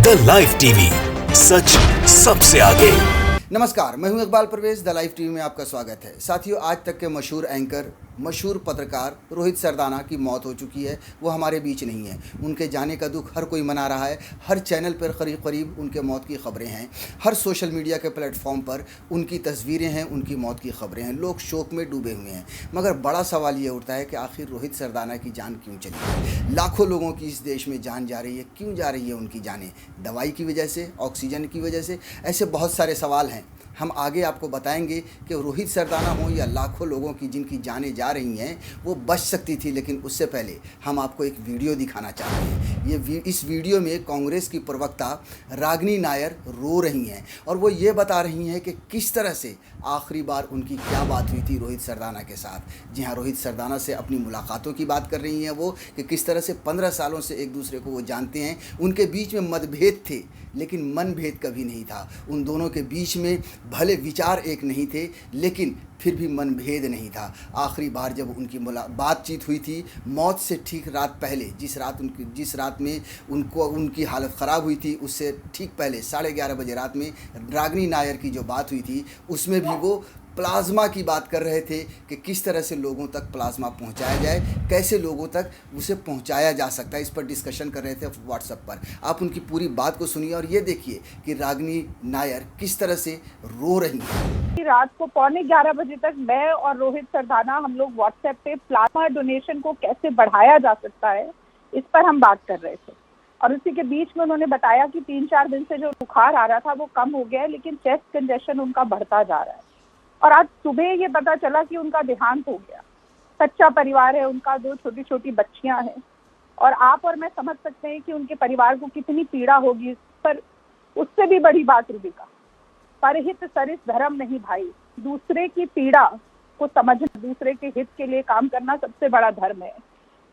The live TV, सच सबसे आगे। नमस्कार, मैं हूं Iqbal Parvez. The live TV में आपका स्वागत है। साथियों, आज तक के मशहूर एंकर, मशहूर पत्रकार रोहित सरदाना की मौत हो चुकी है। वो हमारे बीच नहीं है। उनके जाने का दुख हर कोई मना रहा है। हर चैनल पर करीब करीब उनके मौत की खबरें हैं। हर सोशल मीडिया के प्लेटफॉर्म पर उनकी तस्वीरें हैं, उनकी मौत की खबरें हैं। लोग शोक में डूबे हुए हैं। मगर बड़ा सवाल ये उठता है कि आखिर रोहित सरदाना की जान क्यों चली है? लाखों लोगों की इस देश में जान जा रही है। क्यों जा रही है उनकी जानें? दवाई की वजह से, ऑक्सीजन की वजह से? ऐसे बहुत सारे सवाल हैं। हम आगे आपको बताएंगे कि रोहित सरदाना हो या लाखों लोगों की जिनकी जानें जा रही हैं, वो बच सकती थी। लेकिन उससे पहले हम आपको एक वीडियो दिखाना चाहते हैं। इस वीडियो में कांग्रेस की प्रवक्ता रागिनी नायर रो रही हैं और वो ये बता रही हैं कि किस तरह से आखिरी बार उनकी क्या बात हुई थी रोहित सरदाना के साथ। जी हाँ, रोहित सरदाना से अपनी मुलाकातों की बात कर रही हैं वो, कि किस तरह से 15 सालों से एक दूसरे को वो जानते हैं। उनके बीच में मतभेद थे लेकिन मनभेद कभी नहीं था। उन दोनों के बीच में भले विचार एक नहीं थे लेकिन फिर भी मनभेद नहीं था। आखिरी बार जब उनकी बातचीत हुई थी मौत से ठीक रात पहले, जिस रात में उनकी हालत ख़राब हुई थी, उससे ठीक पहले 11:30 बजे रात में रागिनी नायर की जो बात हुई थी उसमें भी वो प्लाज्मा की बात कर रहे थे कि किस तरह से लोगों तक प्लाज्मा पहुंचाया जाए, कैसे लोगों तक उसे पहुंचाया जा सकता है। इस पर डिस्कशन कर रहे थे व्हाट्सएप पर। आप उनकी पूरी बात को सुनिए और ये देखिए कि रागिनी नायर किस तरह से रो रही हैं। रात को 11:15 बजे तक मैं और रोहित सरदाना हम लोग व्हाट्सएप पे प्लाज्मा डोनेशन को कैसे बढ़ाया जा सकता है इस पर हम बात कर रहे थे। और उसी के बीच में उन्होंने बताया कि 3-4 दिन से जो बुखार आ रहा था वो कम हो गया है, लेकिन चेस्ट कंजेशन उनका बढ़ता जा रहा है। और आज सुबह ये पता चला कि उनका देहांत हो गया। सच्चा परिवार है उनका, 2 छोटी छोटी बच्चियां हैं। और आप और मैं समझ सकते हैं कि उनके परिवार को कितनी पीड़ा होगी। पर उससे भी बड़ी बात रूबिका, परहित सरिस धर्म नहीं भाई। दूसरे की पीड़ा को समझना, दूसरे के हित के लिए काम करना सबसे बड़ा धर्म है।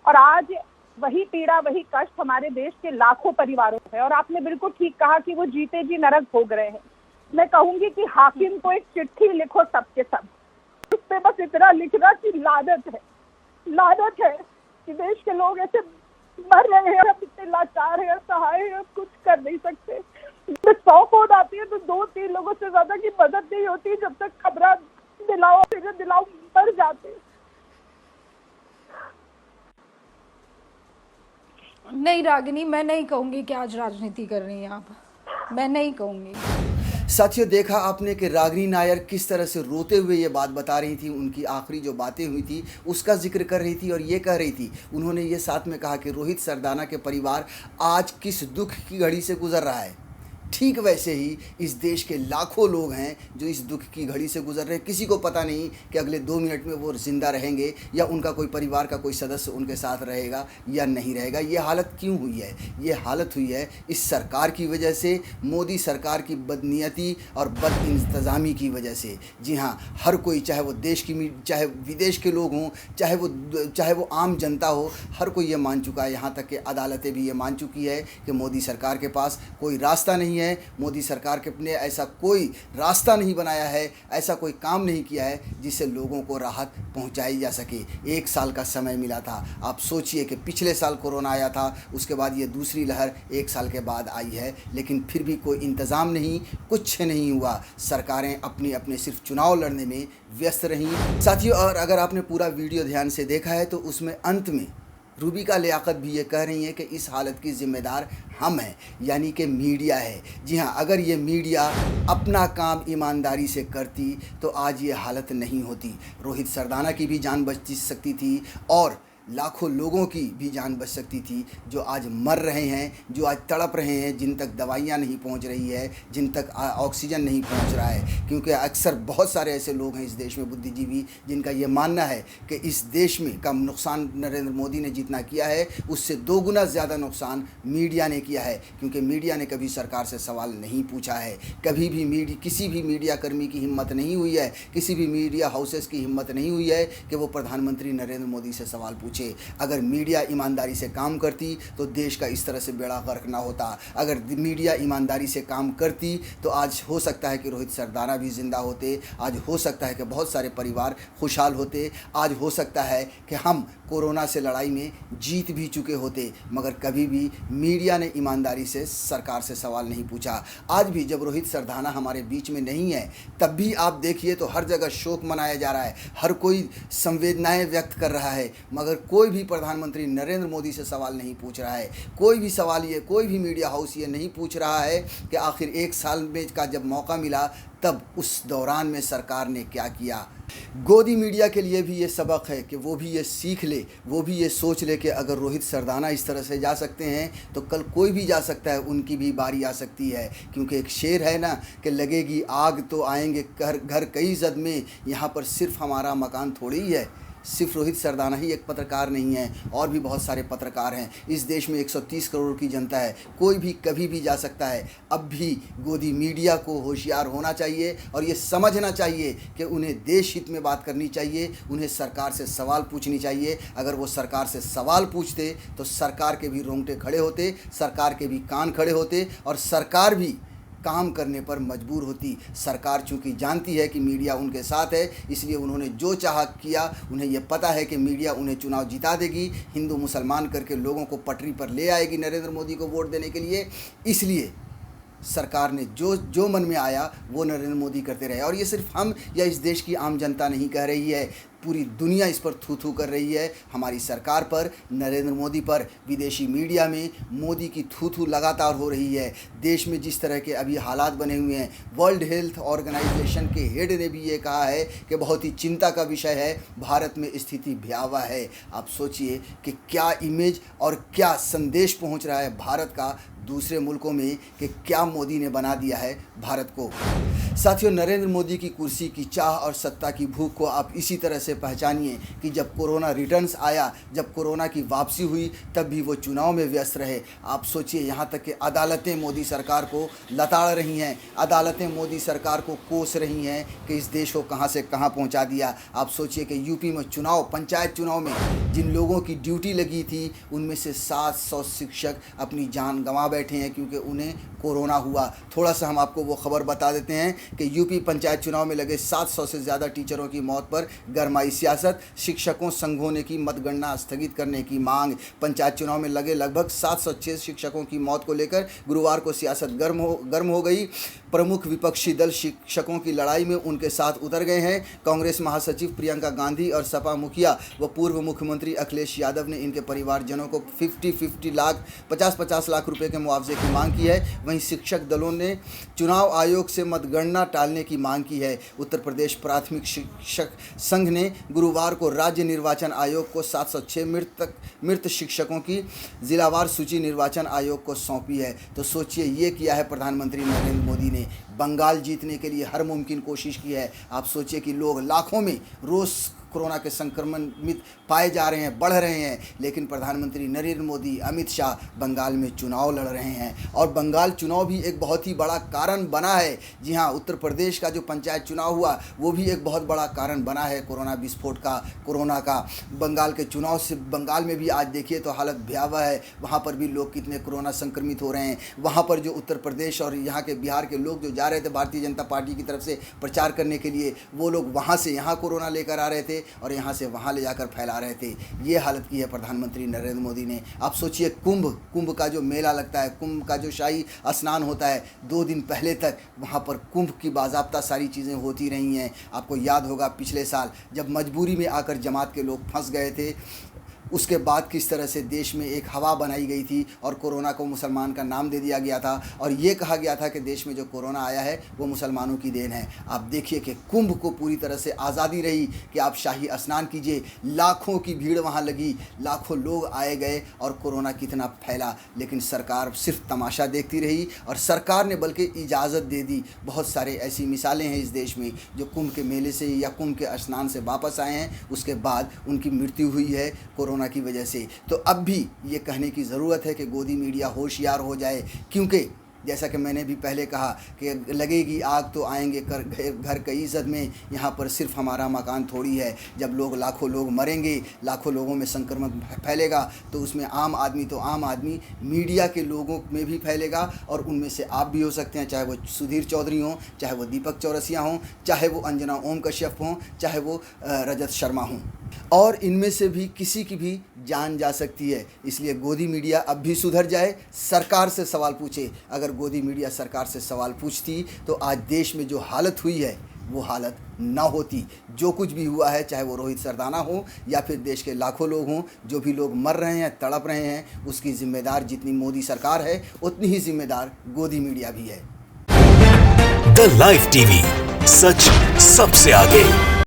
और आज वही पीड़ा, वही कष्ट हमारे देश के लाखों परिवारों है। और आपने बिल्कुल ठीक कहा कि वो जीते जी नरक भोग रहे हैं। मैं कहूंगी कि हाकिम को एक चिट्ठी लिखो सबके सब, उस पे बस इतना लिखना कि लानत है कि देश के लोग ऐसे मर रहे हैं, हम इतने लाचार हैं, असहाय हैं, कुछ कर नहीं सकते। 100 फोन आती है तो 2-3 लोगों से ज्यादा की मदद नहीं होती। जब तक खबरा दिलाओ मर जाते। नहीं रागिनी, मैं नहीं कहूंगी कि आज राजनीति कर रही हैं आप। मैं नहीं कहूंगी। साथियों, देखा आपने कि रागिनी नायर किस तरह से रोते हुए ये बात बता रही थी। उनकी आखिरी जो बातें हुई थी उसका जिक्र कर रही थी और ये कह रही थी, उन्होंने ये साथ में कहा कि रोहित सरदाना के परिवार आज किस दुख की घड़ी से गुजर रहा है। ठीक वैसे ही इस देश के लाखों लोग हैं जो इस दुख की घड़ी से गुजर रहे हैं। किसी को पता नहीं कि अगले 2 मिनट में वो जिंदा रहेंगे या उनका कोई परिवार का कोई सदस्य उनके साथ रहेगा या नहीं रहेगा। ये हालत क्यों हुई है? ये हालत हुई है इस सरकार की वजह से, मोदी सरकार की बदनीयती और बदइंतज़ामी की वजह से। जी हाँ, हर कोई, चाहे वो देश की, चाहे विदेश के लोग हों, चाहे वो आम जनता हो, हर कोई ये मान चुका है। यहाँ तक कि अदालतें भी ये मान चुकी है कि मोदी सरकार के पास कोई रास्ता नहीं है। मोदी सरकार के ने ऐसा कोई रास्ता नहीं बनाया है, ऐसा कोई काम नहीं किया है जिससे लोगों को राहत पहुंचाई जा सके। 1 साल का समय मिला था। आप सोचिए कि पिछले साल कोरोना आया था, उसके बाद ये दूसरी लहर 1 साल के बाद आई है, लेकिन फिर भी कोई इंतज़ाम नहीं, कुछ नहीं हुआ। सरकारें अपने सिर्फ चुनाव लड़ने में व्यस्त रहीं। साथियों, और अगर आपने पूरा वीडियो ध्यान से देखा है तो उसमें अंत में रूबिका लियाकत भी ये कह रही हैं कि इस हालत की ज़िम्मेदार हम हैं, यानी कि मीडिया है। जी हाँ, अगर ये मीडिया अपना काम ईमानदारी से करती तो आज ये हालत नहीं होती। रोहित सरदाना की भी जान बच सकती थी और लाखों लोगों की भी जान बच सकती थी जो आज मर रहे हैं, जो आज तड़प रहे हैं, जिन तक दवाइयाँ नहीं पहुंच रही है, जिन तक ऑक्सीजन नहीं पहुंच रहा है। क्योंकि अक्सर बहुत सारे ऐसे लोग हैं इस देश में, बुद्धिजीवी, जिनका ये मानना है कि इस देश में का नुकसान नरेंद्र मोदी ने जितना किया है उससे 2 गुना ज़्यादा नुकसान मीडिया ने किया है। क्योंकि मीडिया ने कभी सरकार से सवाल नहीं पूछा है। कभी भी किसी भी मीडिया कर्मी की हिम्मत नहीं हुई है, किसी भी मीडिया हाउसेस की हिम्मत नहीं हुई है कि वो प्रधानमंत्री नरेंद्र मोदी से सवाल पूछे। अगर मीडिया ईमानदारी से काम करती तो देश का इस तरह से बेड़ा गर्क ना होता। अगर मीडिया ईमानदारी से काम करती तो आज हो सकता है कि रोहित सरदाना भी ज़िंदा होते, आज हो सकता है कि बहुत सारे परिवार खुशहाल होते, आज हो सकता है कि हम कोरोना से लड़ाई में जीत भी चुके होते, मगर कभी भी मीडिया ने ईमानदारी से सरकार से सवाल नहीं पूछा। आज भी जब रोहित सरदाना हमारे बीच में नहीं है, तब भी आप देखिए तो हर जगह शोक मनाया जा रहा है, हर कोई संवेदनाएं व्यक्त कर रहा है, मगर कोई भी प्रधानमंत्री नरेंद्र मोदी से सवाल नहीं पूछ रहा है। कोई भी सवाल ये, कोई भी मीडिया हाउस ये नहीं पूछ रहा है कि आखिर 1 साल में का जब मौका मिला तब उस दौरान में सरकार ने क्या किया। गोदी मीडिया के लिए भी ये सबक है कि वो भी ये सीख ले, वो भी ये सोच ले कि अगर रोहित सरदाना इस तरह से जा सकते हैं तो कल कोई भी जा सकता है, उनकी भी बारी आ सकती है। क्योंकि एक शेर है ना कि लगेगी आग तो आएंगे घर कई जद में, यहाँ पर सिर्फ हमारा मकान थोड़ी ही है। सिर्फ रोहित सरदाना ही एक पत्रकार नहीं है, और भी बहुत सारे पत्रकार हैं। इस देश में 130 करोड़ की जनता है, कोई भी कभी भी जा सकता है। अब भी गोदी मीडिया को होशियार होना चाहिए और ये समझना चाहिए कि उन्हें देश हित में बात करनी चाहिए, उन्हें सरकार से सवाल पूछनी चाहिए। अगर वो सरकार से सवाल पूछते तो सरकार के भी रोंगटे खड़े होते, सरकार के भी कान खड़े होते और सरकार भी काम करने पर मजबूर होती। सरकार चूंकि जानती है कि मीडिया उनके साथ है, इसलिए उन्होंने जो चाहा किया। उन्हें यह पता है कि मीडिया उन्हें चुनाव जिता देगी, हिंदू मुसलमान करके लोगों को पटरी पर ले आएगी नरेंद्र मोदी को वोट देने के लिए। इसलिए सरकार ने जो मन में आया वो नरेंद्र मोदी करते रहे। और ये सिर्फ हम या इस देश की आम जनता नहीं कह रही है, पूरी दुनिया इस पर थू थू कर रही है, हमारी सरकार पर, नरेंद्र मोदी पर। विदेशी मीडिया में मोदी की थू थू लगातार हो रही है। देश में जिस तरह के अभी हालात बने हुए हैं, वर्ल्ड हेल्थ ऑर्गेनाइजेशन के हेड ने भी ये कहा है कि बहुत ही चिंता का विषय है, भारत में स्थिति भयावह है। आप सोचिए कि क्या इमेज और क्या संदेश पहुंच रहा है भारत का दूसरे मुल्कों में, कि क्या मोदी ने बना दिया है भारत को। साथियों, नरेंद्र मोदी की कुर्सी की चाह और सत्ता की भूख को आप इसी तरह से पहचानिए कि जब कोरोना रिटर्न्स आया, जब कोरोना की वापसी हुई, तब भी वो चुनाव में व्यस्त रहे। आप सोचिए, यहाँ तक कि अदालतें मोदी सरकार को लताड़ रही हैं, अदालतें मोदी सरकार को कोस रही हैं कि इस देश को कहाँ से कहाँ पहुँचा दिया। आप सोचिए कि यूपी में चुनाव, पंचायत चुनाव में जिन लोगों की ड्यूटी लगी थी, उनमें से 700 शिक्षक अपनी जान गंवा बैठे हैं क्योंकि उन्हें कोरोना हुआ। थोड़ा सा हम आपको वो खबर बता देते हैं कि यूपी पंचायत चुनाव में लगे 700 से ज़्यादा टीचरों की मौत पर गरमाई सियासत, शिक्षकों संघों ने की मतगणना स्थगित करने की मांग। पंचायत चुनाव में लगे लगभग 706 शिक्षकों की मौत को लेकर गुरुवार को सियासत गर्म हो गई। प्रमुख विपक्षी दल शिक्षकों की लड़ाई में उनके साथ उतर गए हैं। कांग्रेस महासचिव प्रियंका गांधी और सपा मुखिया व पूर्व मुख्यमंत्री अखिलेश यादव ने इनके परिवारजनों को 50-50 लाख रुपए के मुआवजे की मांग की है। वहीं शिक्षक दलों ने चुनाव आयोग से मतगणना टालने की मांग की है। उत्तर प्रदेश प्राथमिक शिक्षक संघ ने गुरुवार को राज्य निर्वाचन आयोग को 706 मृत शिक्षकों की जिलावार सूची निर्वाचन आयोग को सौंपी है। तो सोचिए, ये किया है प्रधानमंत्री नरेंद्र मोदी ने। बंगाल जीतने के लिए हर मुमकिन कोशिश की है। आप सोचिए कि लोग लाखों में रोज़ कोरोना के संक्रमित पाए जा रहे हैं, बढ़ रहे हैं, लेकिन प्रधानमंत्री नरेंद्र मोदी, अमित शाह बंगाल में चुनाव लड़ रहे हैं। और बंगाल चुनाव भी एक बहुत ही बड़ा कारण बना है। जी हाँ, उत्तर प्रदेश का जो पंचायत चुनाव हुआ वो भी एक बहुत बड़ा कारण बना है कोरोना विस्फोट का, कोरोना का। बंगाल के चुनाव से बंगाल में भी आज देखिए तो हालत भयावह है। वहाँ पर भी लोग कितने कोरोना संक्रमित हो रहे हैं। वहाँ पर जो उत्तर प्रदेश और यहाँ के बिहार के लोग जो जा रहे थे भारतीय जनता पार्टी की तरफ से प्रचार करने के लिए, वो लोग वहाँ से यहाँ कोरोना लेकर आ रहे थे और यहाँ से वहाँ ले जाकर फैला रहे थे। ये हालत की है प्रधानमंत्री नरेंद्र मोदी ने। आप सोचिए, कुंभ का जो मेला लगता है, कुंभ का जो शाही स्नान होता है, 2 दिन पहले तक वहाँ पर कुंभ की बाज़ाब्ता सारी चीज़ें होती रही हैं। आपको याद होगा पिछले साल जब मजबूरी में आकर जमात के लोग फंस गए थे, उसके बाद किस तरह से देश में एक हवा बनाई गई थी और कोरोना को मुसलमान का नाम दे दिया गया था और ये कहा गया था कि देश में जो कोरोना आया है वो मुसलमानों की देन है। आप देखिए कि कुंभ को पूरी तरह से आज़ादी रही कि आप शाही स्नान कीजिए, लाखों की भीड़ वहाँ लगी, लाखों लोग आए गए और कोरोना कितना फैला, लेकिन सरकार सिर्फ तमाशा देखती रही और सरकार ने बल्कि इजाज़त दे दी। बहुत सारे ऐसी मिसालें हैं इस देश में जो कुंभ के मेले से या कुंभ के स्नान से वापस आए हैं, उसके बाद उनकी मृत्यु हुई है कोरोना की वजह से। तो अब भी ये कहने की ज़रूरत है कि गोदी मीडिया होशियार हो जाए, क्योंकि जैसा कि मैंने भी पहले कहा कि लगेगी आग तो आएंगे घर कई इज़्ज़त में, यहाँ पर सिर्फ हमारा मकान थोड़ी है। जब लाखों लोग मरेंगे, लाखों लोगों में संक्रमण फैलेगा तो उसमें आम आदमी मीडिया के लोगों में भी फैलेगा और उनमें से आप भी हो सकते हैं, चाहे वो सुधीर चौधरी हों, चाहे वो दीपक चौरसिया हों, चाहे वो अंजना ओम कश्यप हों, चाहे वो रजत शर्मा हों। और इनमें से भी किसी की भी जान जा सकती है। इसलिए गोदी मीडिया अब भी सुधर जाए, सरकार से सवाल पूछे। अगर गोदी मीडिया सरकार से सवाल पूछती तो आज देश में जो हालत हुई है वो हालत ना होती। जो कुछ भी हुआ है, चाहे वो रोहित सरदाना हो या फिर देश के लाखों लोग हों, जो भी लोग मर रहे हैं, तड़प रहे हैं, उसकी जिम्मेदार जितनी मोदी सरकार है उतनी ही जिम्मेदार गोदी मीडिया भी है। द लाइव टीवी, सच सबसे आगे।